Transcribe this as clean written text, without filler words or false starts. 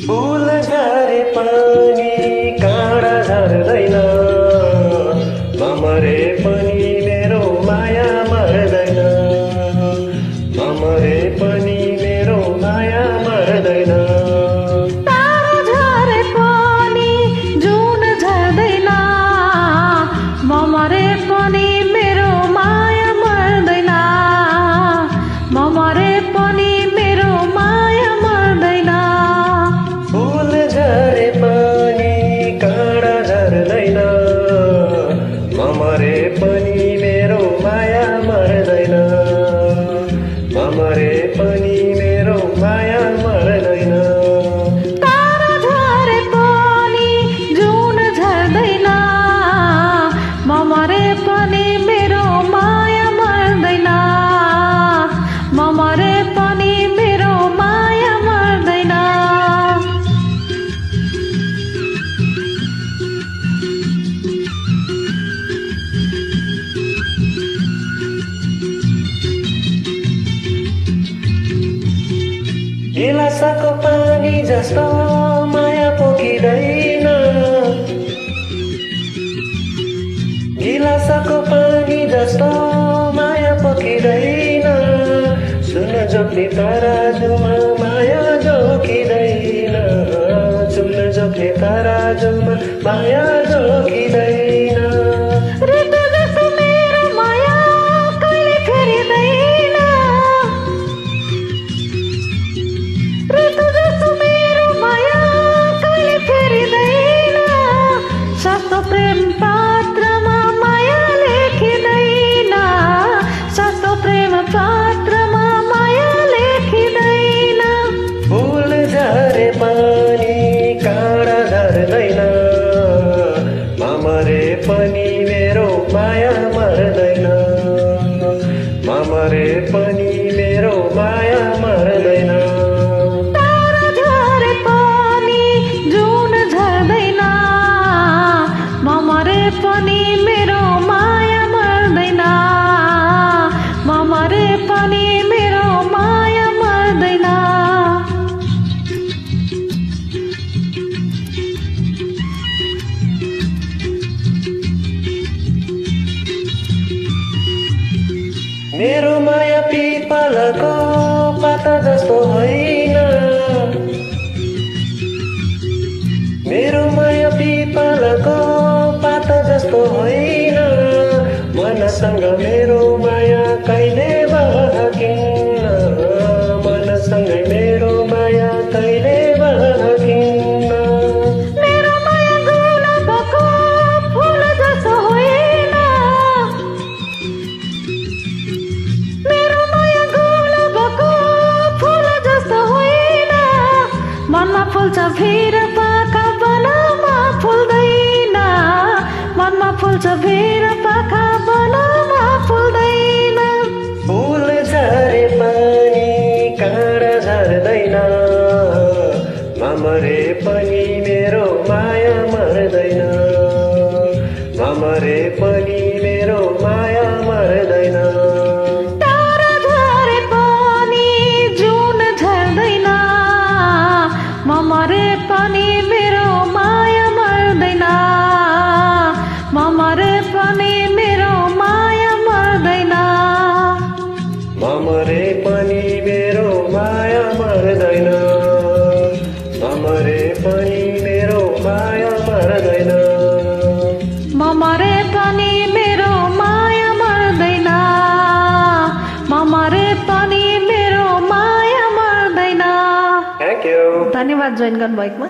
फुल झरे पनि काँडा झर्दैन, मरे पनि मेरो माया मर्दैन, मरे पनि मेरो माया मर्दैन। तारा झरे पनि जुन झर्दैन, मरे पनि मेरो माया मर्दैन, मरे पनि मेरो माया मर्दैन। फुल झरे पनि काँडा झर्दैन, मरे पनि मेरो माया मर्दैन, मरे पनि मेरो माया मर्दैन। तारा झरे पनि जुन झर्दैन, मरे पनि मेरो माया मर्दैन, मरे पनि मेरो माया मर्दैन। गिलासको पानी जस्तो माया पोखिँदैन, गिलासको पानी जस्तो माया पोखिँदैन, सुन जोख्ने तराजुमा माया जोखिँदैन, सुन जोख्ने तराजुमा माया जोखिँदैन। ऋतु जस्तो मेरो माया कहिले फेरिँदैन, ऋतु जस्तो मेरो माया कहिले फेरिँदैन, सस्तो प्रेम पात्रमा माया लेखिँदैन, सस्तो प्रेम पात्रमा माया लेखिँदैन। फुल झरे पनि काँडा झर्दैन, मरे पनि मेरो माया मर्दैन, मरे पनि मेरो माया मर्दैन। तारा झरे पनि जुन झर्दैन, मरे पनि मेरो माया मर्दैन, मरे पनि मेरो माया मर्दैन। मेरो माया पिपलको पाता जस्तो होइन, मेरो माया पिपलको पाता जस्तो होइन, मनसँग मेरो माया कहिले बहकिन्न, मनसँगै मेरो माया कहिले बहकिन्न। मेरो माया गुलाबको फुल जस्तो होइन, मेरो माया गुलाबको फुल जस्तो होइन, मनमा फुल्छ भिर पाखा वनमा फुल्दैन, मनमा फुल्छ भिर पाखा वनमा फुल्दैन। फुल झरे पनि काँडा झर्दैन, मरे पनि मेरो माया मर्दैन, मरे पनि मेरो माया मर्दैन। तारा झरे पनि जुन झर्दैन, मरे पनि मेरो माया मर्दैन, मरे पनि मेरो माया मर्दैन। मरे पनि मेरो माया मर्दैन, मरे पनि मेरो माया मर्दैन। मरे पनि मेरो माया मर्दैन, मरे पनि मेरो माया मर्दैन। Thank you. धन्यवाद जोइन गर्नुभएकोमा।